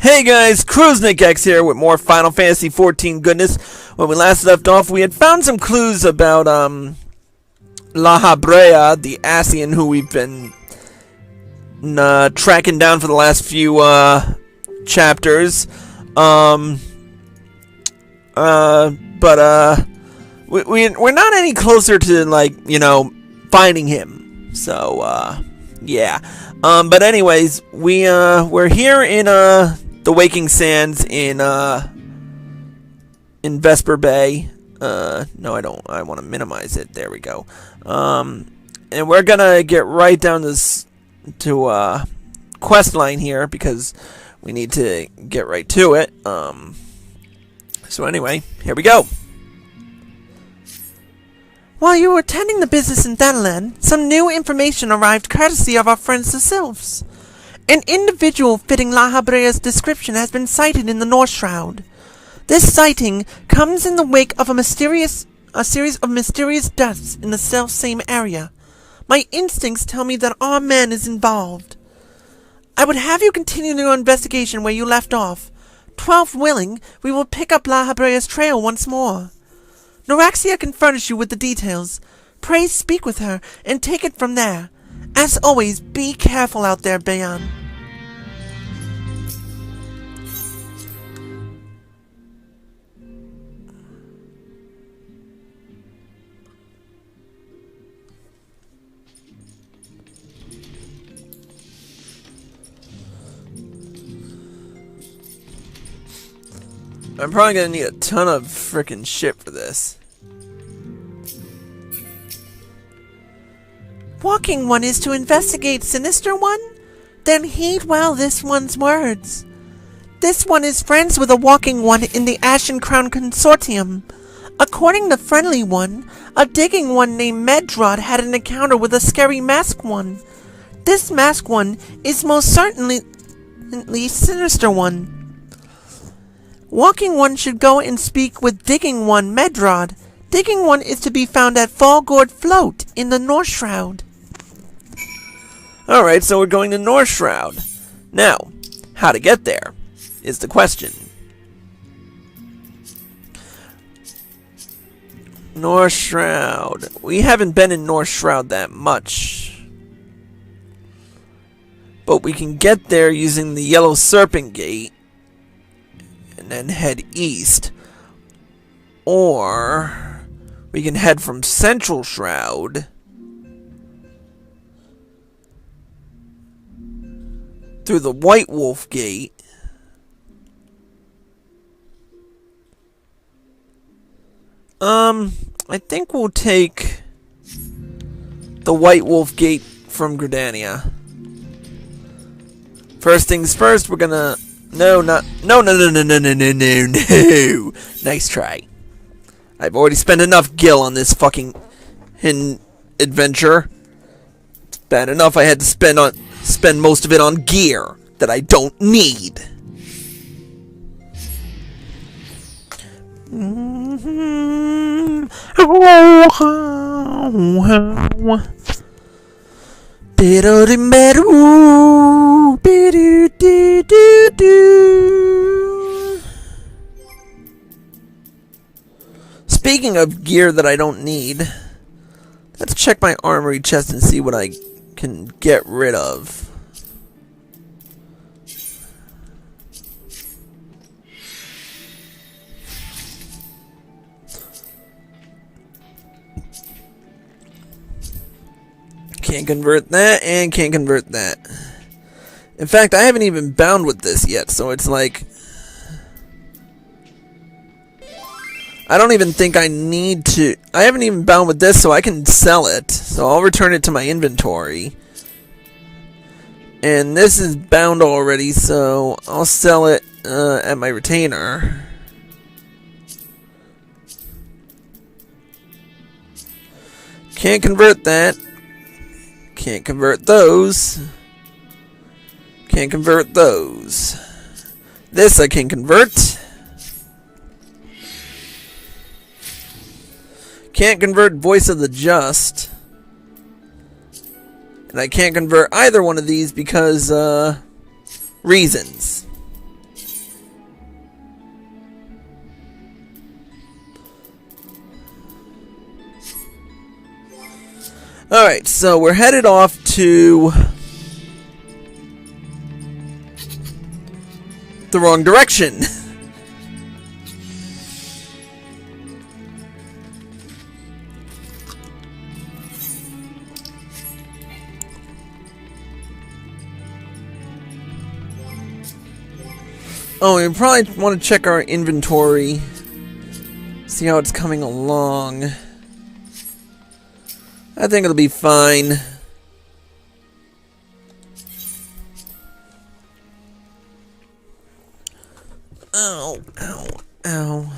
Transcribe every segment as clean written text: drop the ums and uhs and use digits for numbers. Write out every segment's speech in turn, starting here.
Hey guys, CruiseNickX here with more Final Fantasy XIV goodness. When we last left off, we had found some clues about La Habrea, the Ascian who we've been tracking down for the last few chapters. But we're not any closer to finding him. So yeah. But anyways, we're here in the Waking Sands in Vesper Bay. No, I don't. I want to minimize it. There we go. And we're gonna get right down this to quest line here because we need to get right to it. So anyway, here we go. While you were attending the business in Thanalan, some new information arrived courtesy of our friends the Sylphs. An individual fitting La Habrea's description has been sighted in the North Shroud. This sighting comes in the wake of a series of mysterious deaths in the self-same area. My instincts tell me that our man is involved. I would have you continue your investigation where you left off. 12 willing, we will pick up La Habrea's trail once more. Noraxia can furnish you with the details. Pray speak with her, and take it from there. As always, be careful out there, Bayan. I'm probably gonna need a ton of frickin' shit for this. Walking One is to investigate Sinister One? Then heed well this one's words. This one is friends with a Walking One in the Ashen Crown Consortium. According to Friendly One, a Digging One named Medrad had an encounter with a scary Masked One. This Masked One is most certainly Sinister One. Walking One should go and speak with Digging One, Medrad. Digging One is to be found at Fallgourd Float in the North Shroud. Alright, so we're going to North Shroud. Now, how to get there is the question. North Shroud. We haven't been in North Shroud that much. But we can get there using the Yellow Serpent Gate and then head east. Or we can head from Central Shroud through the White Wolf Gate I think we'll take the White Wolf Gate from Gridania. First things first, we're gonna no. Nice try. I've already spent enough gil on this fucking hidden adventure. It's bad enough I had to spend most of it on gear that I don't need. Speaking of gear that I don't need, let's check my armory chest and see what I can get rid of. Can't convert that, and can't convert that. In fact, I haven't even bound with this yet, so it's like I don't even think I need to. I haven't even bound with this, so I can sell it. So I'll return it to my inventory. And this is bound already, so I'll sell it at my retainer. Can't convert that. Can't convert those. Can't convert those. This I can convert. Can't convert Voice of the Just. And I can't convert either one of these because, reasons. Alright, so we're headed off to the wrong direction. Oh, we probably want to check our inventory. See how it's coming along. I think it'll be fine. Ow, ow, ow.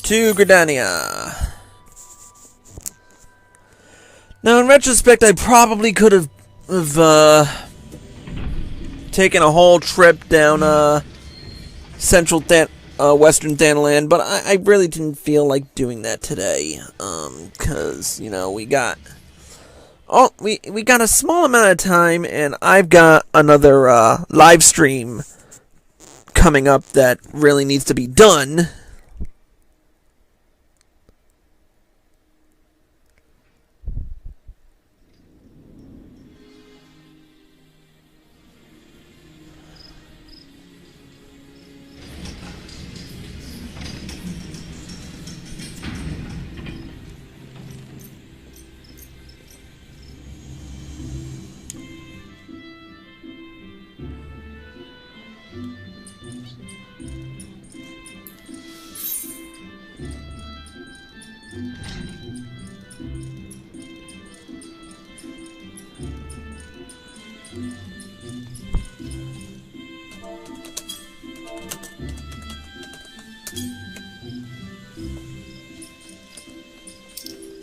To Gridania. Now, in retrospect, I probably could have taken a whole trip down Western Thanalan, but I really didn't feel like doing that today. Cause you know we got a small amount of time, and I've got another live stream coming up that really needs to be done.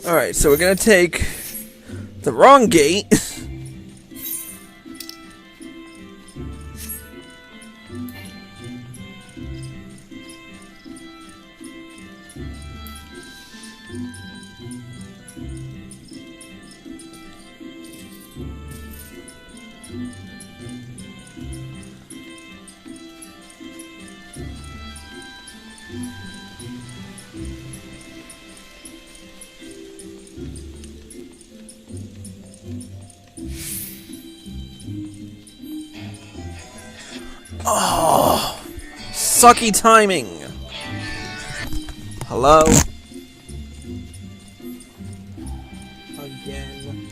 Alright, so we're gonna take the wrong gate. Oh, sucky timing. Hello? Again.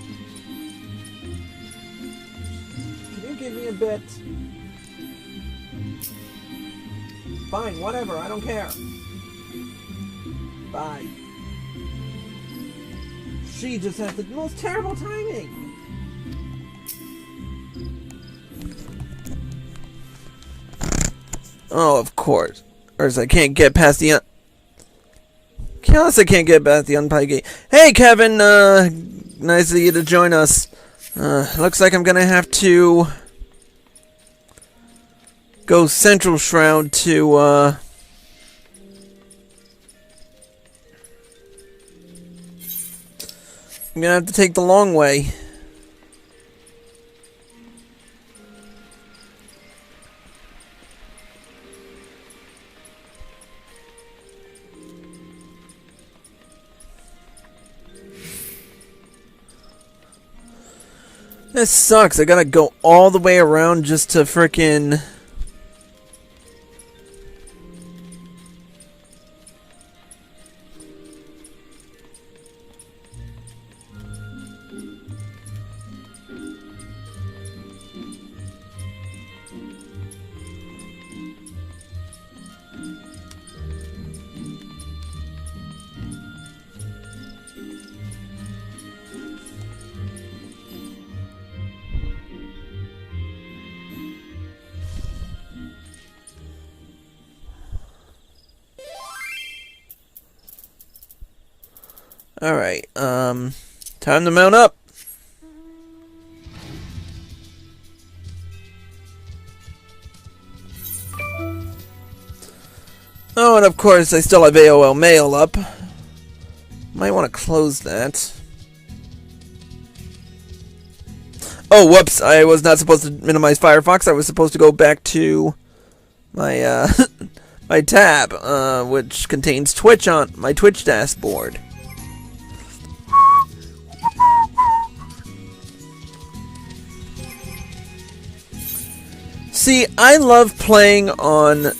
Can you give me a bit? Fine, whatever, I don't care. Bye. She just has the most terrible timing. Oh, of course. Or I can't get past the unless I can't get past the unpied gate. Hey, Kevin! Nice of you to join us. Looks like I'm gonna have to go Central Shroud to, I'm gonna have to take the long way. This sucks. I gotta go all the way around just to frickin'... Alright, time to mount up. Oh, and of course, I still have AOL Mail up. Might want to close that. Oh, whoops! I was not supposed to minimize Firefox. I was supposed to go back to my my tab, which contains Twitch on my Twitch dashboard. See, I love playing on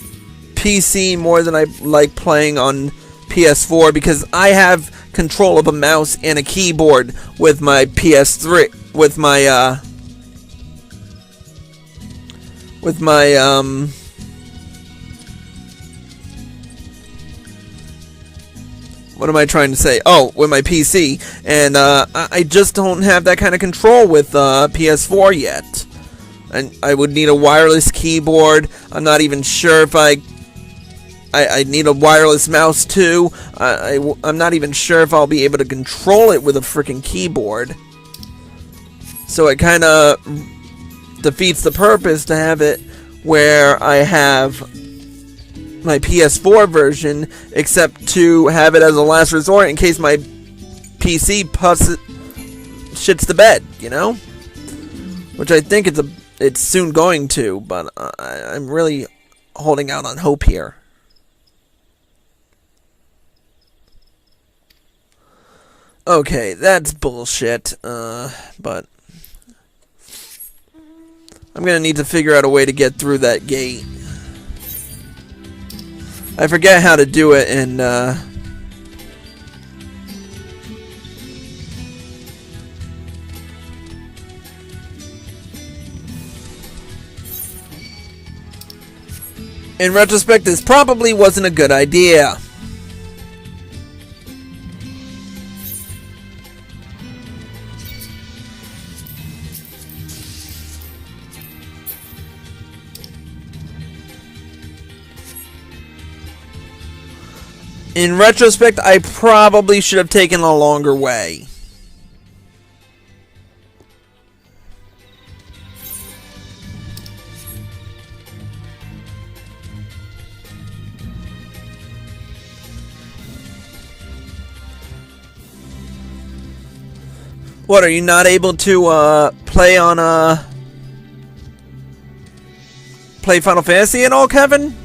PC more than I like playing on PS4 because I have control of a mouse and a keyboard with my PS3 with my what am I trying to say? Oh, with my PC, and I just don't have that kind of control with PS4 yet. And I would need a wireless keyboard. I'm not even sure if I need a wireless mouse too. I'm not even sure if I'll be able to control it with a freaking keyboard. So it kind of defeats the purpose to have it where I have my PS4 version, except to have it as a last resort in case my PC shits the bed, you know? Which I think it's soon going to, but I'm really holding out on hope here. Okay, that's bullshit, but I'm gonna need to figure out a way to get through that gate. I forget how to do it in retrospect, this probably wasn't a good idea. In retrospect, I probably should have taken a longer way. What, are you not able to play on play Final Fantasy at all, Kevin?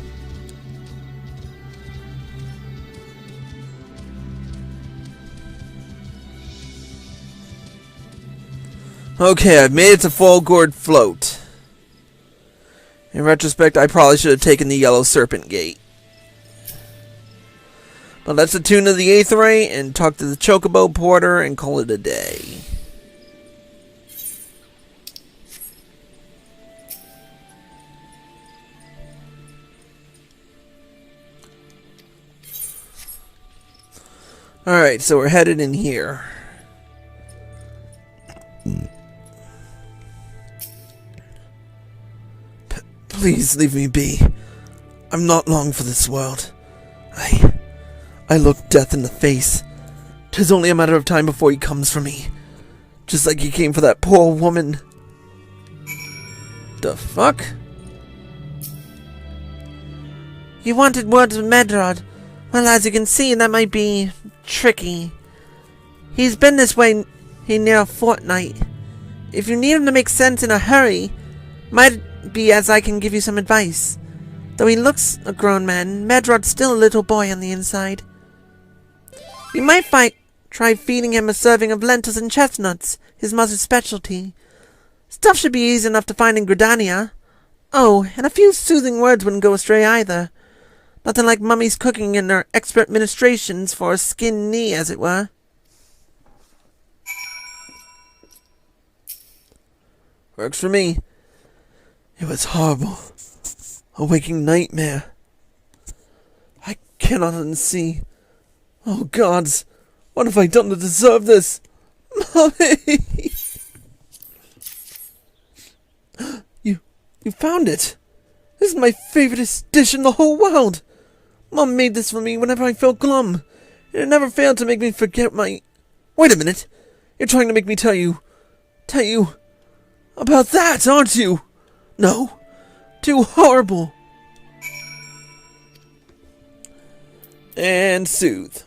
Okay, I've made it to Full Gourd Float. In retrospect, I probably should have taken the Yellow Serpent Gate. But let's attune to the Aether Ray and talk to the Chocobo Porter and call it a day. Alright, so we're headed in here. Please leave me be. I'm not long for this world. I look death in the face. 'Tis only a matter of time before he comes for me. Just like he came for that poor woman. The fuck? You wanted words with Medrod. Well, as you can see, that might be tricky. He's been this way near a fortnight. If you need him to make sense in a hurry, might be as I can give you some advice. Though he looks a grown man, Medrod's still a little boy on the inside. You might try feeding him a serving of lentils and chestnuts, his mother's specialty. Stuff should be easy enough to find in Gridania. Oh, and a few soothing words wouldn't go astray either. Nothing like Mummy's cooking and her expert ministrations for a skinned knee, as it were. Works for me. It was horrible. A waking nightmare. I cannot unsee. Oh gods, what have I done to deserve this? Mommy! You found it. This is my favorite dish in the whole world. Mom made this for me whenever I felt glum. And it never failed to make me forget my... Wait a minute. You're trying to make me tell you about that, aren't you? No. Too horrible. And soothe.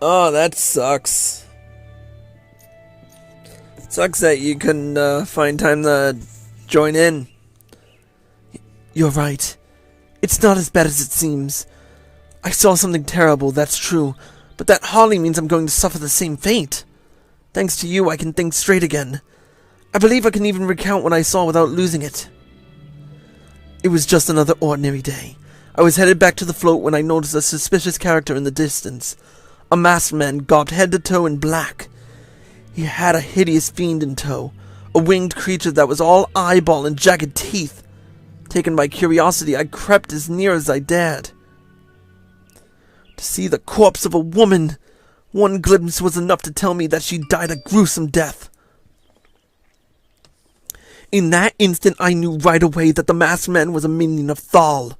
Oh, that sucks. Sucks that you couldn't find time to join in. You're right. It's not as bad as it seems. I saw something terrible, that's true, but that hardly means I'm going to suffer the same fate. Thanks to you, I can think straight again. I believe I can even recount what I saw without losing it. It was just another ordinary day. I was headed back to the float when I noticed a suspicious character in the distance. A masked man garbed head to toe in black. He had a hideous fiend in tow, a winged creature that was all eyeball and jagged teeth. Taken by curiosity, I crept as near as I dared. To see the corpse of a woman, one glimpse was enough to tell me that she died a gruesome death. In that instant, I knew right away that the masked man was a minion of Thal,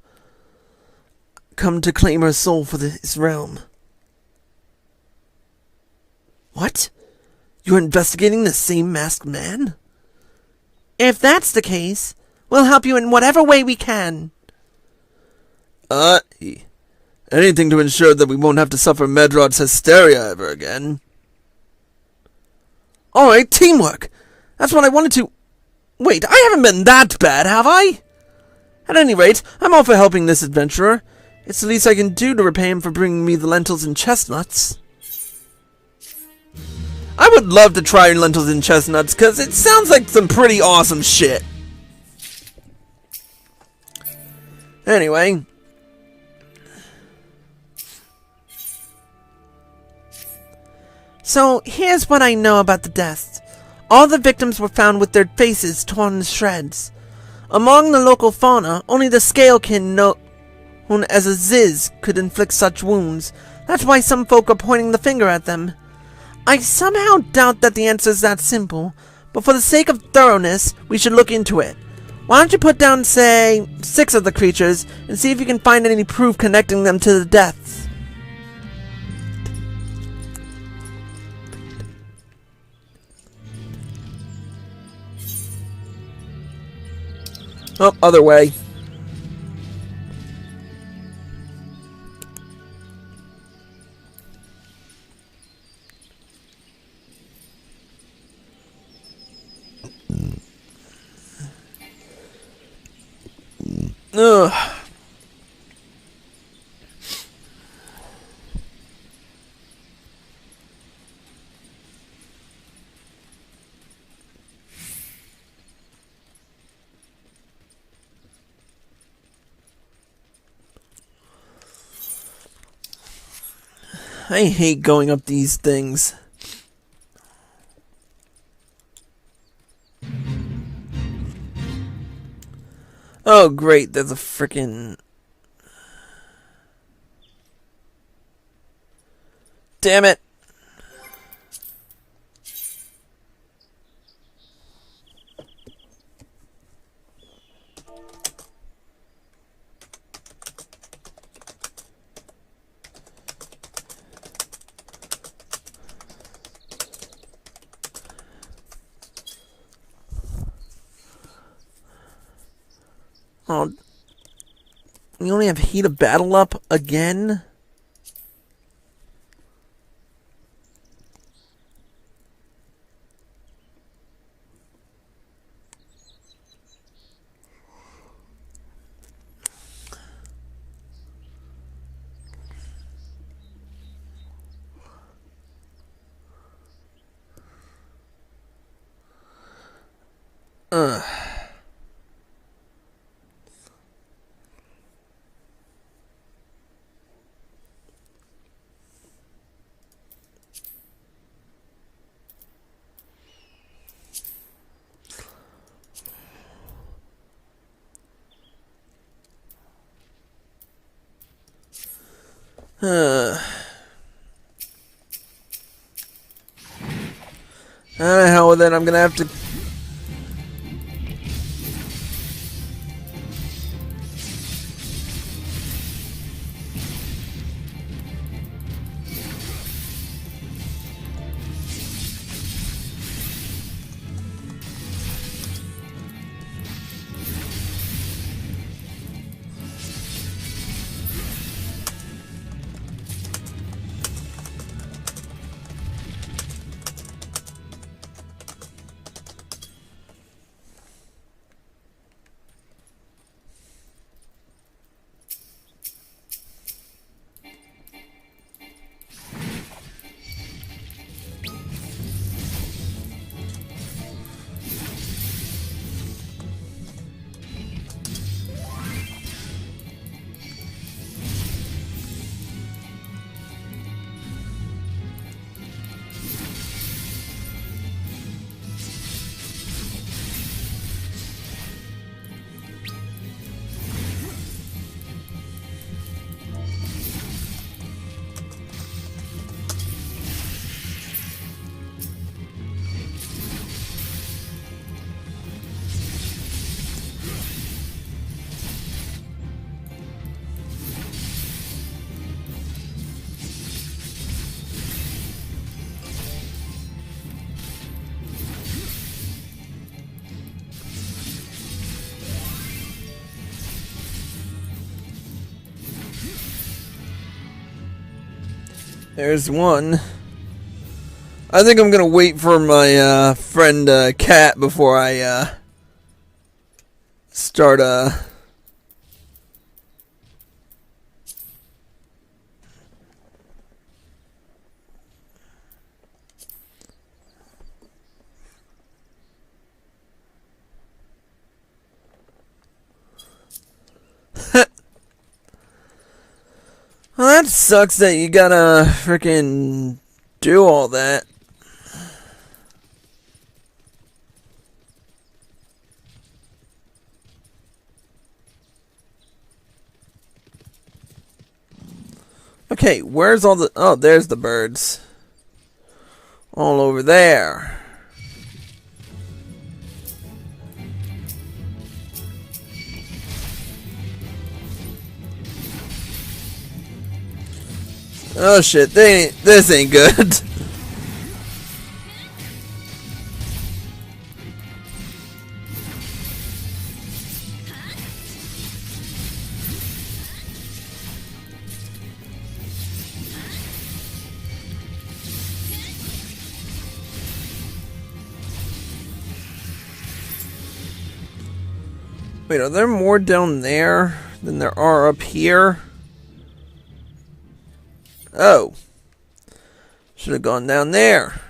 come to claim her soul for his realm. What? You're investigating the same masked man? If that's the case, we'll help you in whatever way we can. Anything to ensure that we won't have to suffer Medrod's hysteria ever again. Alright, teamwork. That's what I wanted to... Wait, I haven't been that bad, have I? At any rate, I'm all for helping this adventurer. It's the least I can do to repay him for bringing me the lentils and chestnuts. I would love to try lentils and chestnuts, because it sounds like some pretty awesome shit. Anyway. So, here's what I know about the deaths. All the victims were found with their faces torn to shreds. Among the local fauna, only the scalekin known as a Ziz could inflict such wounds. That's why some folk are pointing the finger at them. I somehow doubt that the answer is that simple, but for the sake of thoroughness, we should look into it. Why don't you put down, say, 6 of the creatures, and see if you can find any proof connecting them to the deaths. Oh, other way. Ugh. I hate going up these things. Oh, great, there's a frickin'... Damn it! Oh, you only have heat of battle up again? Ugh. Hell with it, I'm gonna have to... There's one. I think I'm gonna wait for my friend Cat before I start Well, that sucks that you gotta freaking do all that. Okay, where's all the... Oh, there's the birds. All over there. Oh shit, this ain't good. Wait, are there more down there than there are up here? Oh. Should have gone down there.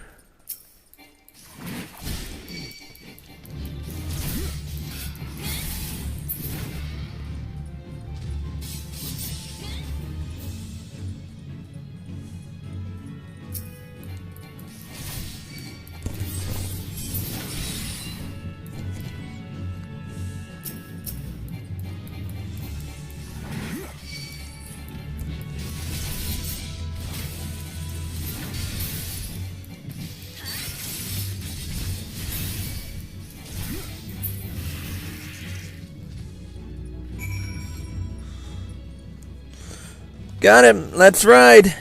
Got him. Let's ride.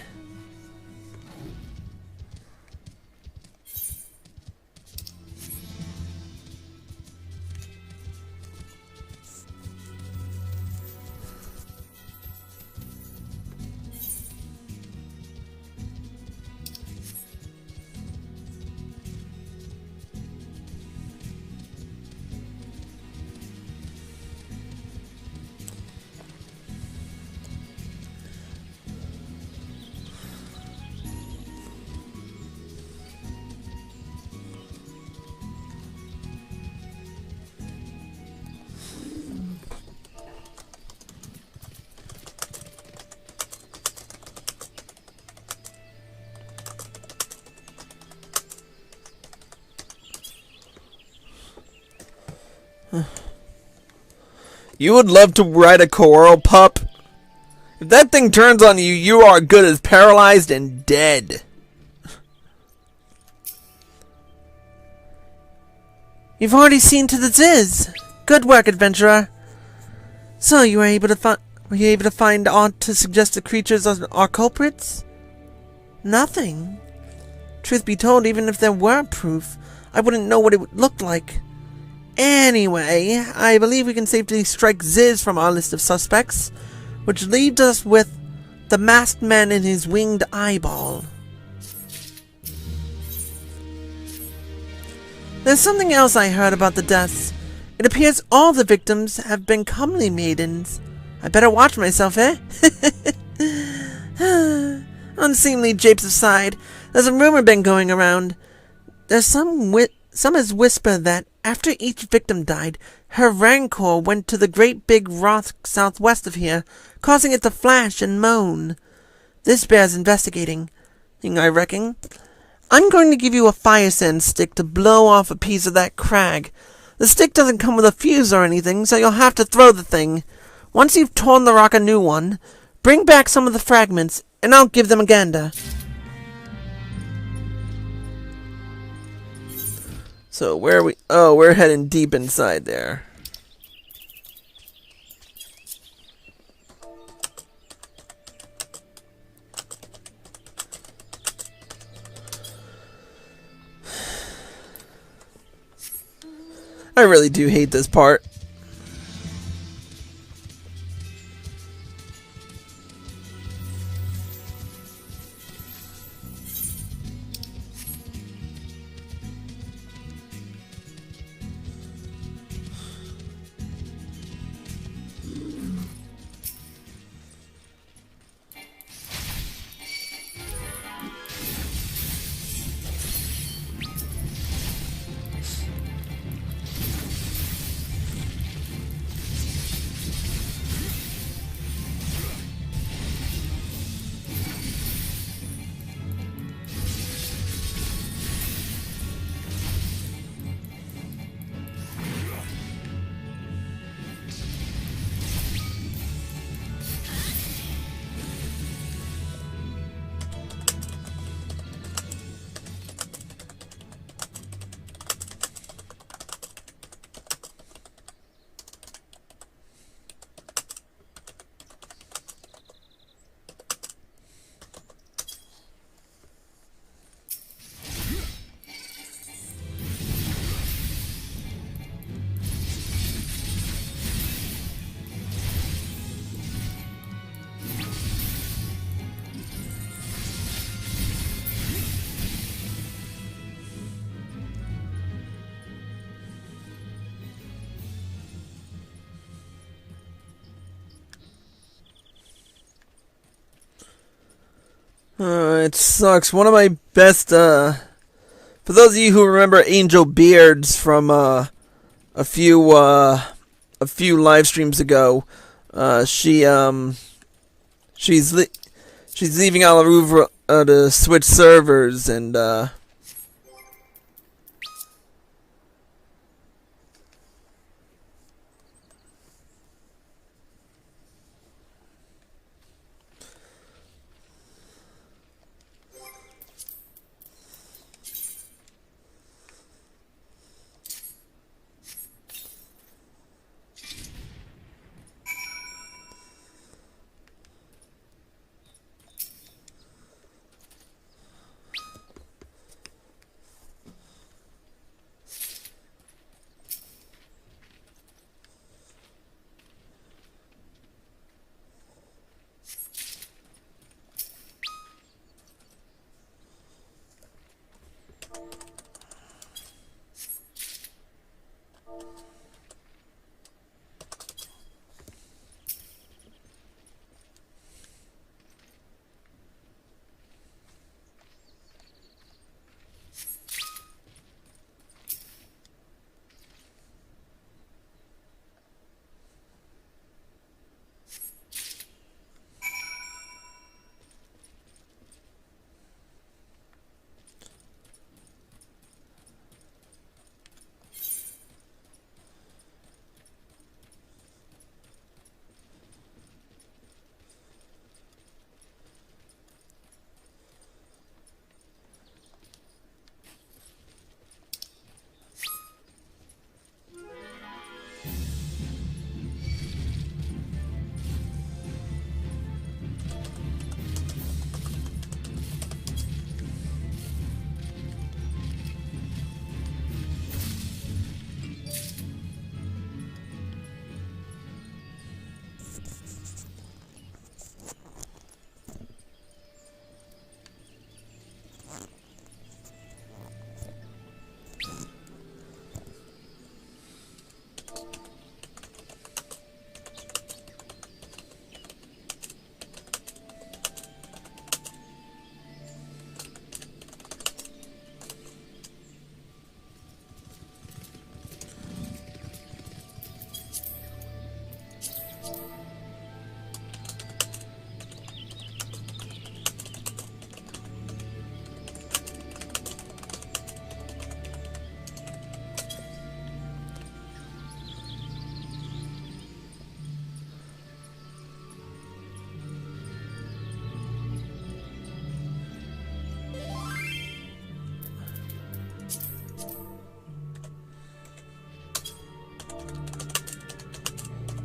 You would love to ride a coral pup? If that thing turns on you, you are good as paralyzed and dead. You've already seen to the Ziz. Good work, adventurer. So, were you able to find aught to suggest the creatures are culprits? Nothing. Truth be told, even if there were proof, I wouldn't know what it would look like. Anyway, I believe we can safely strike Ziz from our list of suspects, which leaves us with the masked man and his winged eyeball. There's something else I heard about the deaths. It appears all the victims have been comely maidens. I better watch myself, eh? Unseemly japes aside, there's a rumor been going around. There's some has whispered that after each victim died, her rancor went to the great big rock southwest of here, causing it to flash and moan. This bears investigating, I reckon. I'm going to give you a fire sand stick to blow off a piece of that crag. The stick doesn't come with a fuse or anything, so you'll have to throw the thing. Once you've torn the rock a new one, bring back some of the fragments, and I'll give them a gander. So where are we? Oh, we're heading deep inside there. I really do hate this part. It sucks. One of my best, for those of you who remember Angel Beards from, a few live streams ago, she's leaving Al Rouvre, to switch servers, and,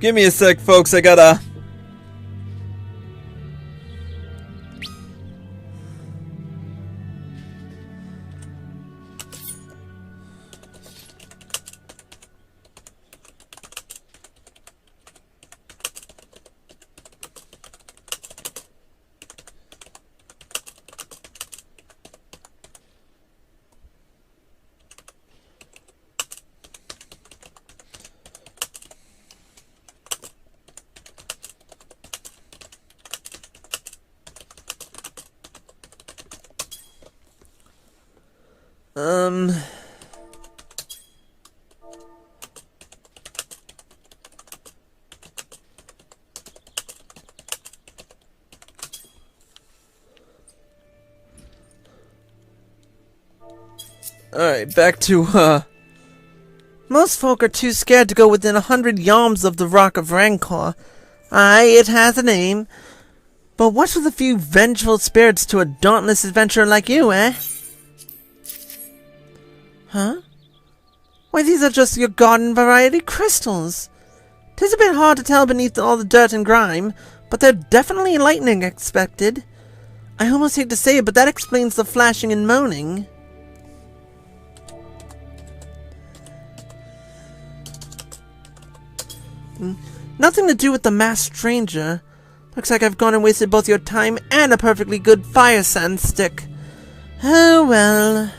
give me a sec, folks. I gotta... Alright, back to, Most folk are too scared to go within 100 yalms of the Rock of Rancor. Aye, it has a name. But what with a few vengeful spirits to a dauntless adventurer like you, eh? Huh? Why, these are just your garden variety crystals. 'Tis a bit hard to tell beneath all the dirt and grime, but they're definitely lightning expected. I almost hate to say it, but that explains the flashing and moaning. Nothing to do with the masked stranger. Looks like I've gone and wasted both your time and a perfectly good fire sand stick. Oh well.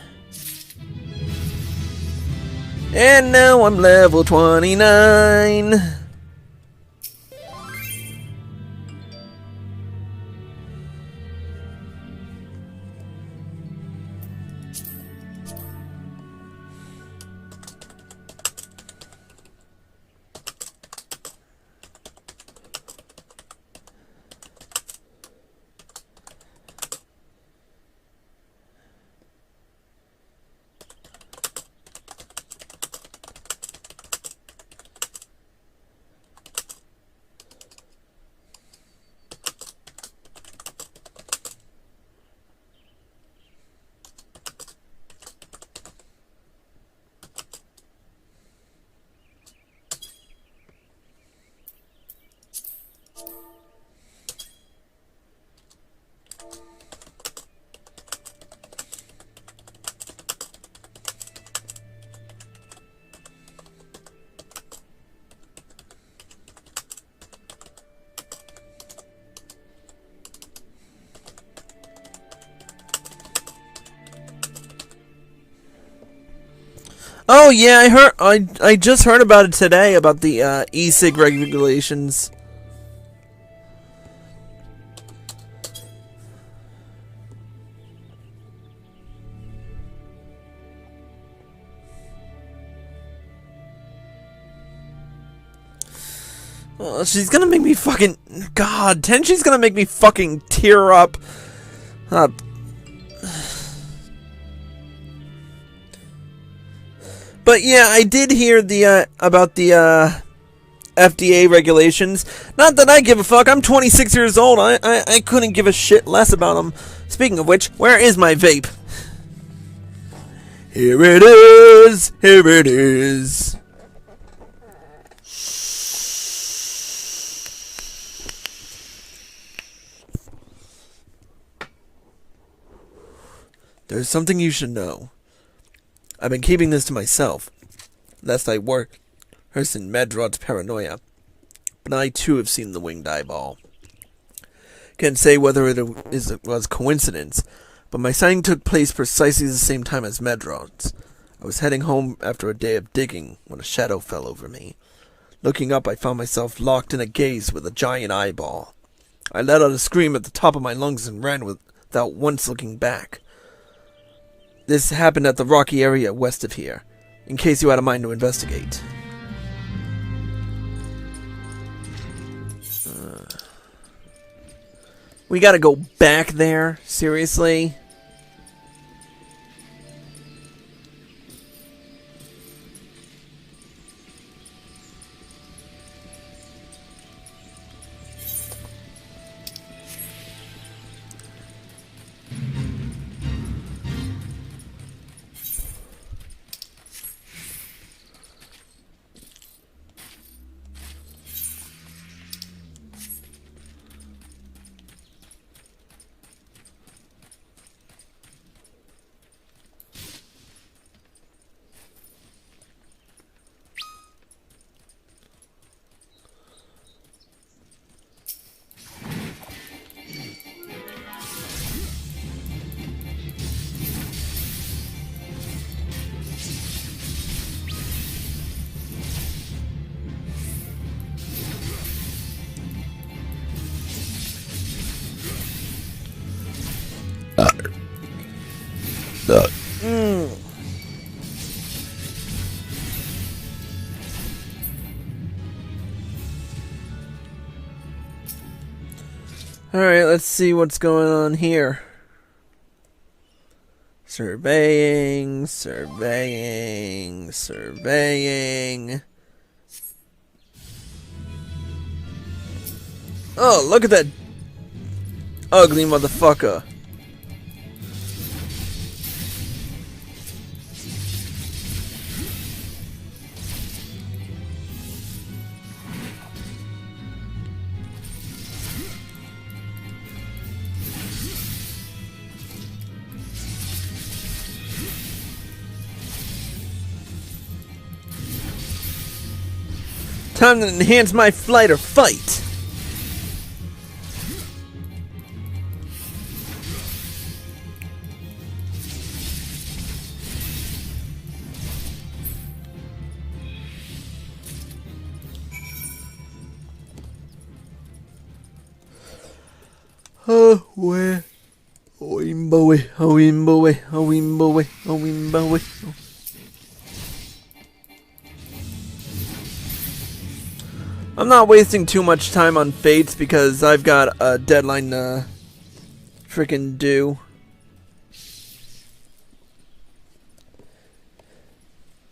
and now I'm level 29. Oh yeah, I heard. I just heard about it today about the e-cig regulations. Oh, she's gonna make me fucking... God, Tenshi's gonna make me fucking tear up. But yeah, I did hear the about the FDA regulations. Not that I give a fuck. I'm 26 years old. I couldn't give a shit less about them. Speaking of which, where is my vape? Here it is. Here it is. There's something you should know. I've been keeping this to myself, lest I work in Medrod's paranoia. But I too have seen the winged eyeball. Can't say whether it was coincidence, but my sighting took place precisely the same time as Medrod's. I was heading home after a day of digging when a shadow fell over me. Looking up, I found myself locked in a gaze with a giant eyeball. I let out a scream at the top of my lungs and ran without once looking back. This happened at the rocky area west of here, in case you had a mind to investigate. We gotta go back there? Seriously? Alright, let's see what's going on here. Surveying. Oh, look at that ugly motherfucker. Time to enhance my flight or fight. Where? Oimboe. I'm not wasting too much time on fates because I've got a deadline to freaking do.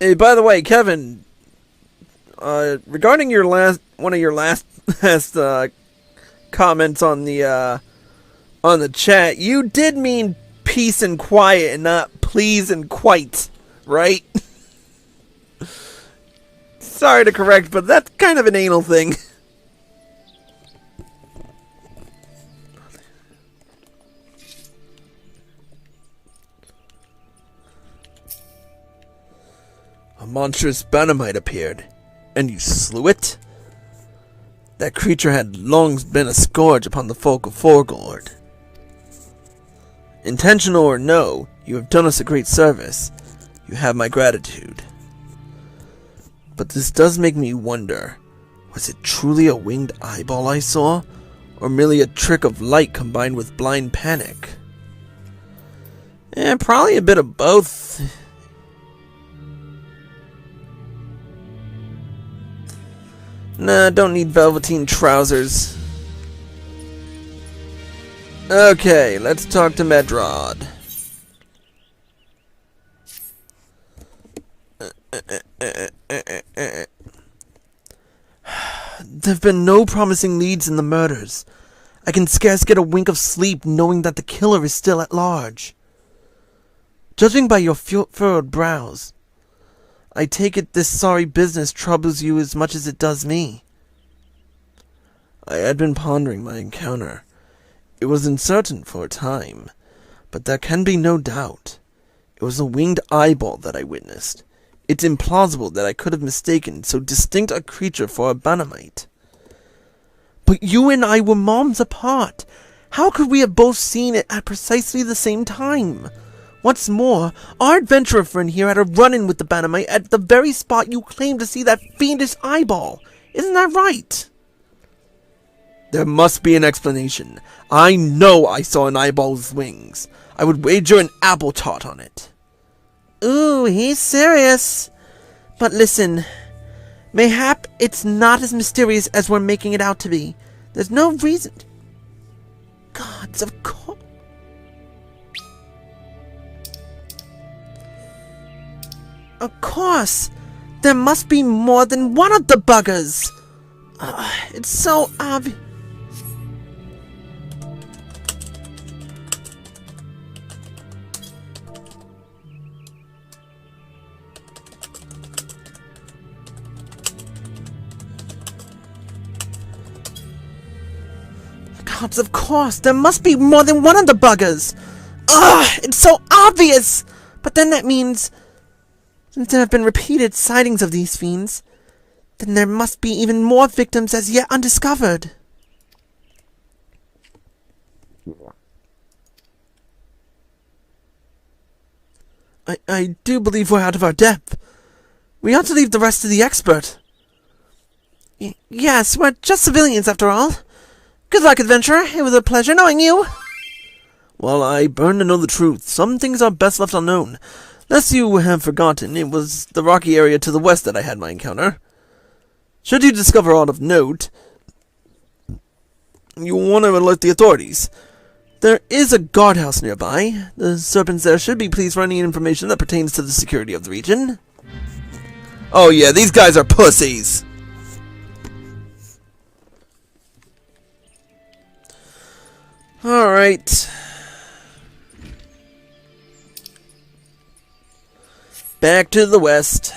Hey, by the way, Kevin, regarding your one of your last comments on the chat, you did mean peace and quiet and not please and quite, right? Sorry to correct, but that's kind of an anal thing. A monstrous Banamite appeared, and you slew it? That creature had long been a scourge upon the folk of Forgord. Intentional or no, you have done us a great service. You have my gratitude. But this does make me wonder, was it truly a winged eyeball I saw? Or merely a trick of light combined with blind panic? Probably a bit of both. Nah, don't need velveteen trousers. Okay, let's talk to Medrod. There've been no promising leads in the murders. I can scarce get a wink of sleep knowing that the killer is still at large. Judging by your furrowed brows, I take it this sorry business troubles you as much as it does me. I had been pondering my encounter. It was uncertain for a time, but there can be no doubt. It was a winged eyeball that I witnessed. It's implausible that I could have mistaken so distinct a creature for a Banamite. But you and I were moms apart. How could we have both seen it at precisely the same time? What's more, our adventurer friend here had a run-in with the Banamite at the very spot you claimed to see that fiendish eyeball. Isn't that right? There must be an explanation. I know I saw an eyeball's wings. I would wager an apple tart on it. Ooh, he's serious. But listen, mayhap it's not as mysterious as we're making it out to be. There's no reason. Gods, of course. Of course. There must be more than one of the buggers. It's so obvious. Gods, of course, there must be more than one of the buggers. It's so obvious. But then that means, since there have been repeated sightings of these fiends, then there must be even more victims as yet undiscovered. I do believe we're out of our depth. We ought to leave the rest to the expert. Yes, we're just civilians after all. Good luck, adventurer. It was a pleasure knowing you. Well, I burn to know the truth. Some things are best left unknown. Lest you have forgotten, it was the rocky area to the west that I had my encounter. Should you discover aught of note, you want to alert the authorities. There is a guardhouse nearby. The serpents there should be pleased for any information that pertains to the security of the region. Oh yeah, these guys are pussies! Alright. Back to the west.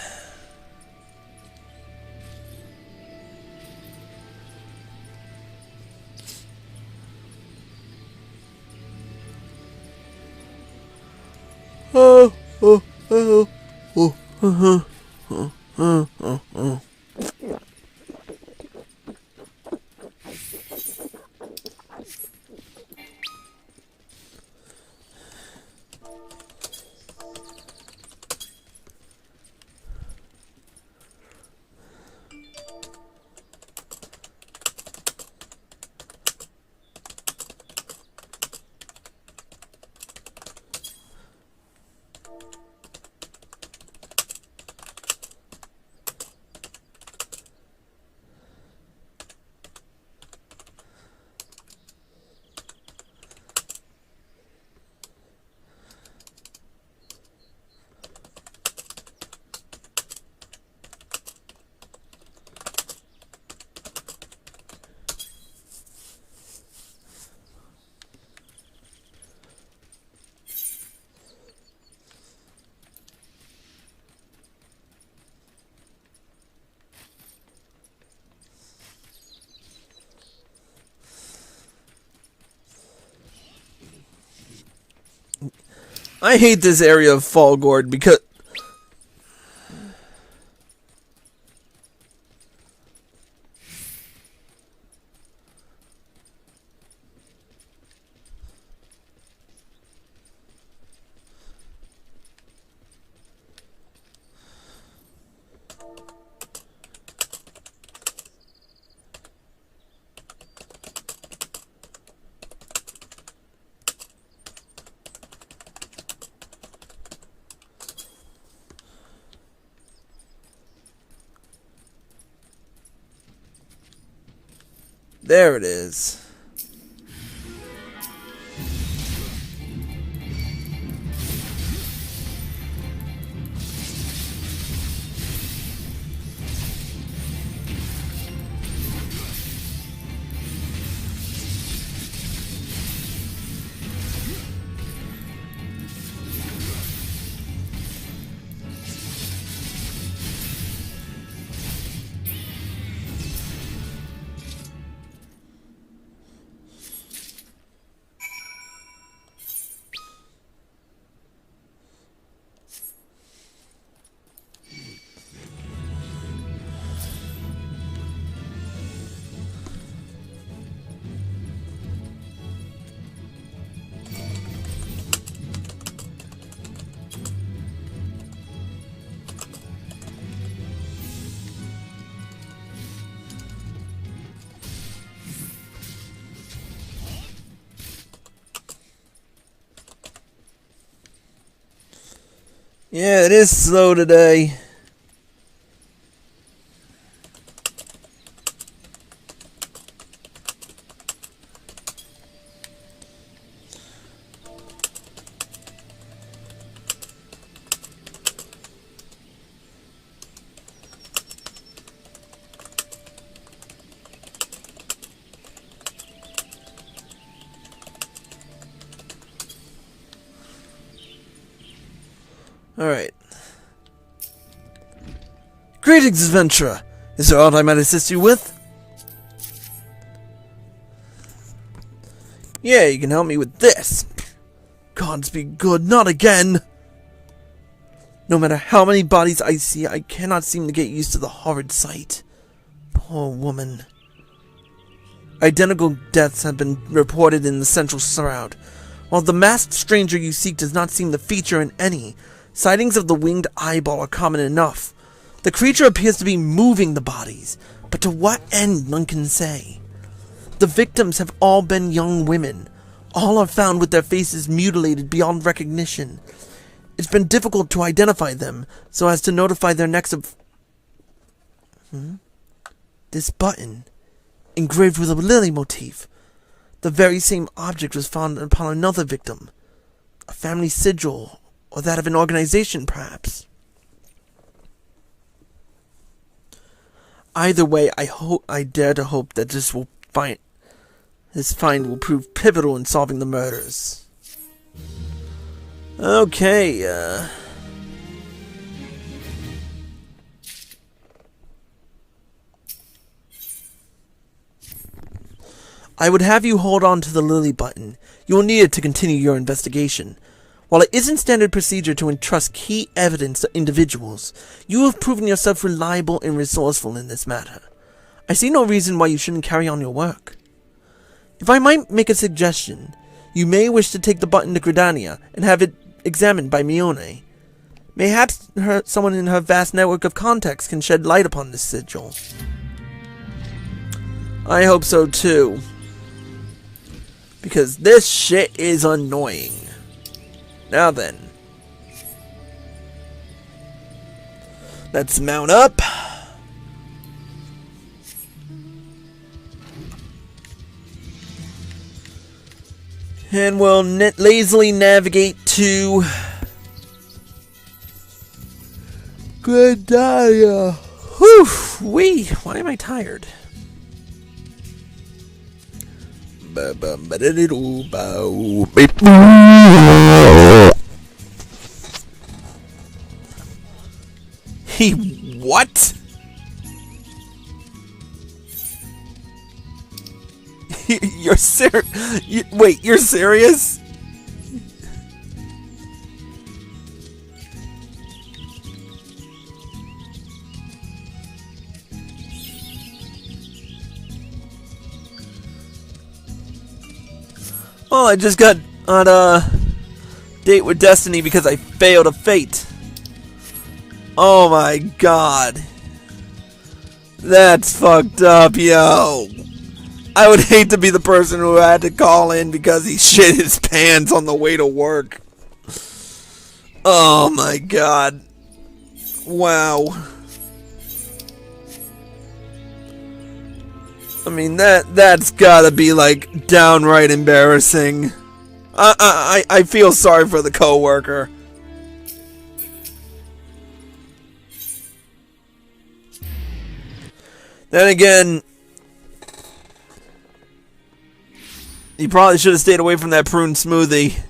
I hate this area of Fallgord because... There it is. Yeah, it is slow today. Alright. Greetings, adventurer. Is there aught I might assist you with? Yeah, you can help me with this. Gods be good, not again. No matter how many bodies I see, I cannot seem to get used to the horrid sight. Poor woman. Identical deaths have been reported in the Central Shroud. While the masked stranger you seek does not seem to feature in any, sightings of the winged eyeball are common enough. The creature appears to be moving the bodies, but to what end none can say. The victims have all been young women. All are found with their faces mutilated beyond recognition. It's been difficult to identify them, so as to notify their next of... This button, engraved with a lily motif. The very same object was found upon another victim. A family sigil, or that of an organization, perhaps. Either way, I dare to hope that this find will prove pivotal in solving the murders. Okay, I would have you hold on to the lily button. You will need it to continue your investigation. While it isn't standard procedure to entrust key evidence to individuals, you have proven yourself reliable and resourceful in this matter. I see no reason why you shouldn't carry on your work. If I might make a suggestion, you may wish to take the button to Gridania and have it examined by Mione. Mayhaps someone in her vast network of contacts can shed light upon this sigil. I hope so too. Because this shit is annoying. Now then. Let's mount up. And we'll lazily navigate to Gridania. Whew, wee. Why am I tired? He what? You're wait, you're serious? Well, I just got on a date with Destiny because I failed a fate. Oh my god. That's fucked up, yo. I would hate to be the person who had to call in because he shit his pants on the way to work. Oh my god. Wow. I mean, that's gotta be, like, downright embarrassing. I feel sorry for the coworker. Then again, you probably should have stayed away from that prune smoothie.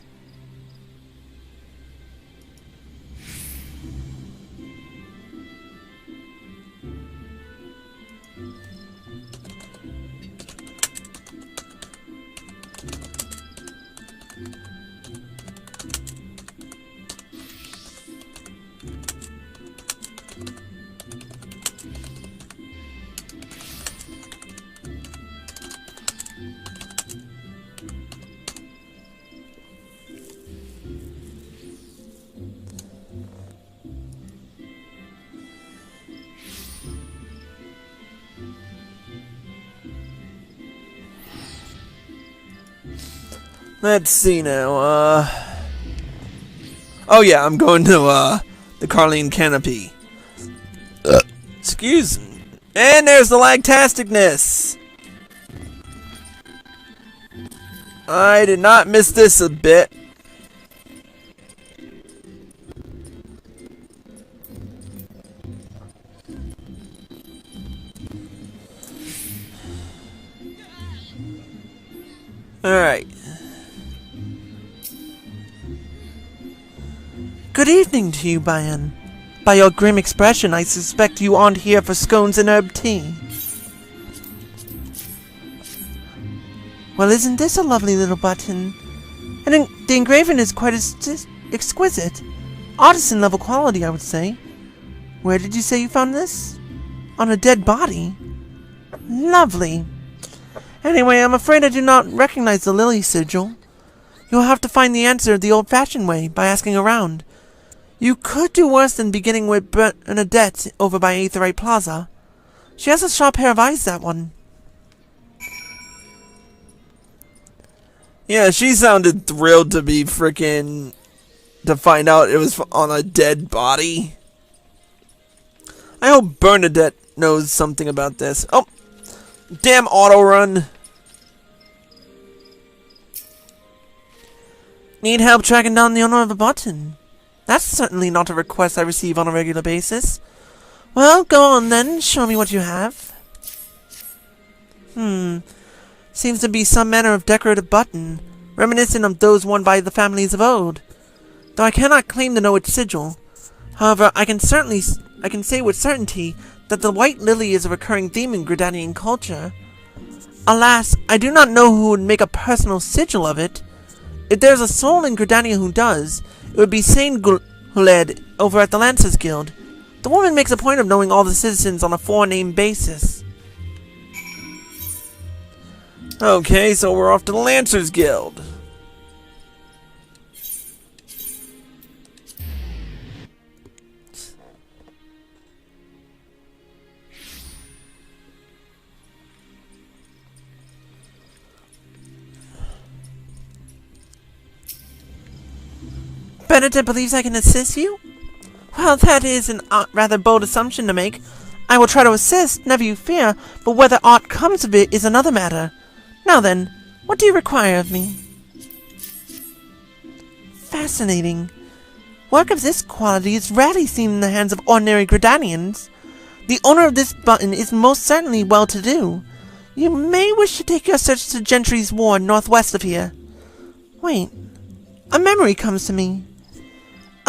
Let's see now, oh yeah, I'm going to, the Carline Canopy. Excuse me. And there's the lagtasticness! I did not miss this a bit. Alright. Good evening to you, Bayan. By your grim expression, I suspect you aren't here for scones and herb tea. Well, isn't this a lovely little button? And the engraving is quite exquisite. Artisan-level quality, I would say. Where did you say you found this? On a dead body? Lovely. Anyway, I'm afraid I do not recognize the lily sigil. You'll have to find the answer the old-fashioned way, by asking around. You could do worse than beginning with Bernadette over by Aetherite Plaza. She has a sharp pair of eyes, that one. Yeah, she sounded thrilled to be to find out it was on a dead body. I hope Bernadette knows something about this. Oh, damn auto run. Need help tracking down the owner of a button? That's certainly not a request I receive on a regular basis. Well, go on then, show me what you have. Seems to be some manner of decorative button, reminiscent of those worn by the families of old. Though I cannot claim to know its sigil. However, I can say with certainty that the white lily is a recurring theme in Gridanian culture. Alas, I do not know who would make a personal sigil of it. If there's a soul in Gridania who does, it would be Saint Guled over at the Lancers Guild. The woman makes a point of knowing all the citizens on a four-name basis. Okay, so we're off to the Lancers Guild. Bernadette believes I can assist you? Well, that is an rather bold assumption to make. I will try to assist, never you fear, but whether aught comes of it is another matter. Now then, what do you require of me? Fascinating. Work of this quality is rarely seen in the hands of ordinary Gridanians. The owner of this button is most certainly well-to-do. You may wish to take your search to Gentry's Ward northwest of here. Wait, a memory comes to me.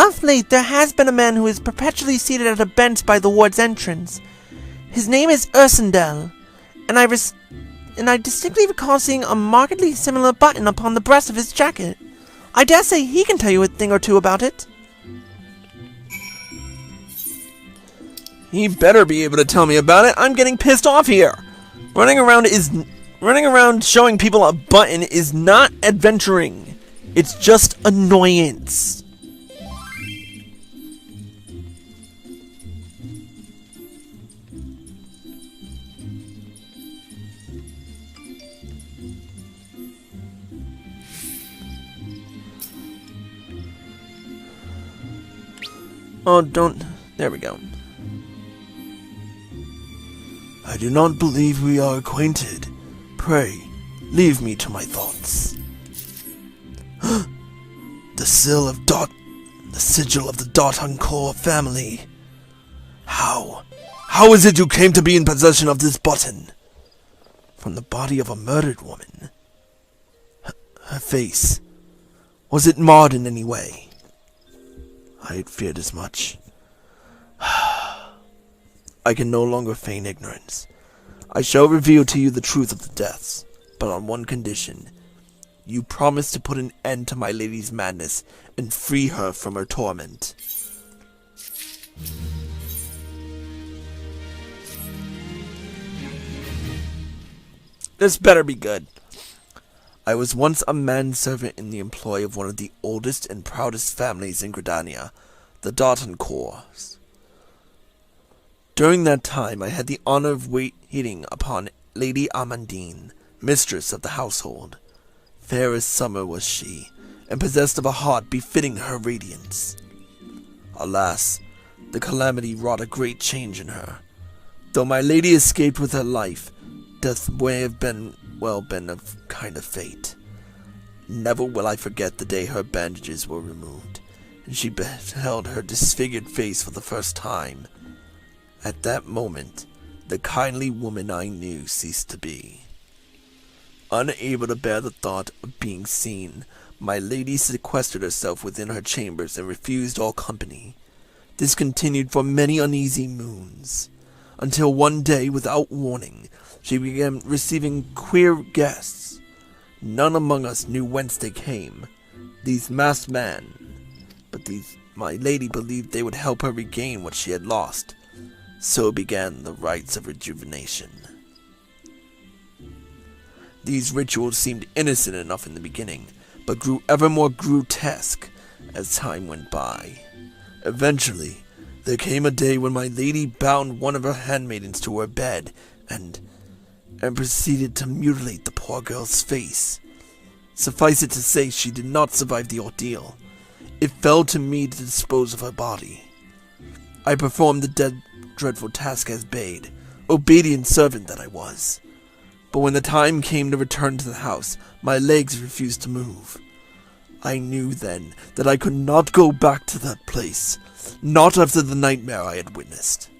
Of late, there has been a man who is perpetually seated at a bench by the ward's entrance. His name is Ursendel, and I distinctly recall seeing a markedly similar button upon the breast of his jacket. I dare say he can tell you a thing or two about it. He better be able to tell me about it. I'm getting pissed off here. Running around showing people a button is not adventuring. It's just annoyance. Oh, don't... There we go. I do not believe we are acquainted. Pray, leave me to my thoughts. The sigil of the Dartoncourt family. How is it you came to be in possession of this button? From the body of a murdered woman. Her face, was it marred in any way? I had feared as much. I can no longer feign ignorance. I shall reveal to you the truth of the deaths, but on one condition. You promise to put an end to my lady's madness and free her from her torment. This better be good. I was once a manservant in the employ of one of the oldest and proudest families in Gridania, the Dartoncourts. During that time, I had the honor of waiting upon Lady Amandine, mistress of the household. Fair as summer was she, and possessed of a heart befitting her radiance. Alas, the calamity wrought a great change in her. Though my lady escaped with her life, death may have been a kind of fate. Never will I forget the day her bandages were removed, and she beheld her disfigured face for the first time. At that moment, the kindly woman I knew ceased to be. Unable to bear the thought of being seen, my lady sequestered herself within her chambers and refused all company. This continued for many uneasy moons, until one day, without warning, she began receiving queer guests. None among us knew whence they came, these masked men, but my lady believed they would help her regain what she had lost. So began the rites of rejuvenation. These rituals seemed innocent enough in the beginning, but grew ever more grotesque as time went by. Eventually, there came a day when my lady bound one of her handmaidens to her bed and proceeded to mutilate the poor girl's face. Suffice it to say, she did not survive the ordeal. It fell to me to dispose of her body. I performed the dreadful task as bade, obedient servant that I was. But when the time came to return to the house, my legs refused to move. I knew then that I could not go back to that place, not after the nightmare I had witnessed.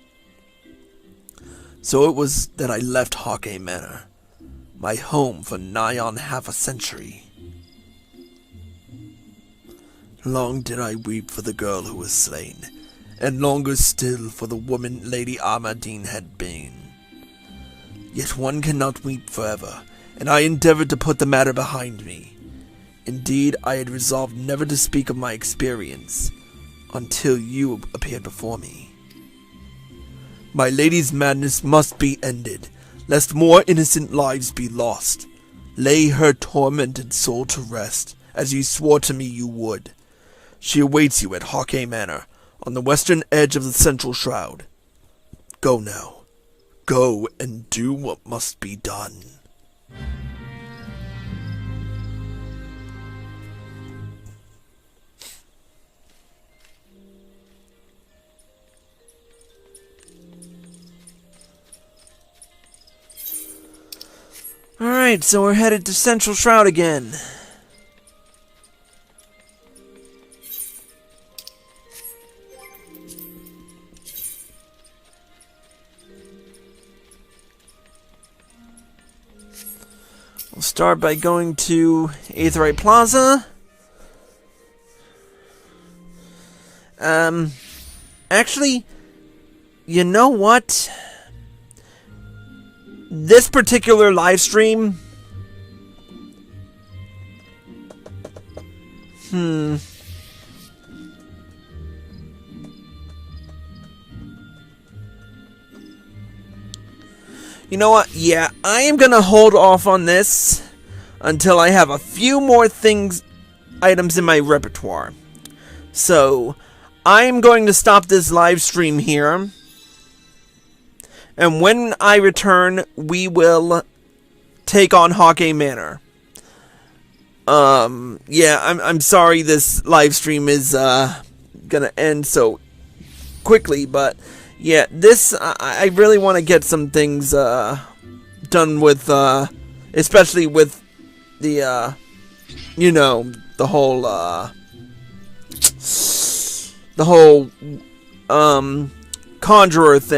So it was that I left Hawkeye Manor, my home for nigh on half a century. Long did I weep for the girl who was slain, and longer still for the woman Lady Amandine had been. Yet one cannot weep forever, and I endeavored to put the matter behind me. Indeed, I had resolved never to speak of my experience, until you appeared before me. My lady's madness must be ended, lest more innocent lives be lost. Lay her tormented soul to rest, as you swore to me you would. She awaits you at Hawkeye Manor, on the western edge of the Central Shroud. Go now. Go and do what must be done. Alright, so we're headed to Central Shroud again. We'll start by going to Aetheryte Plaza. Actually, you know what? This particular live stream... You know what? Yeah, I am gonna hold off on this until I have a few more items in my repertoire. So, I'm going to stop this live stream here. And when I return, we will take on Hawkeye Manor. Yeah, I'm sorry this live stream is gonna end so quickly, but Yeah, this, I really want to get some things, done with, especially with the, you know, the whole, conjurer thing.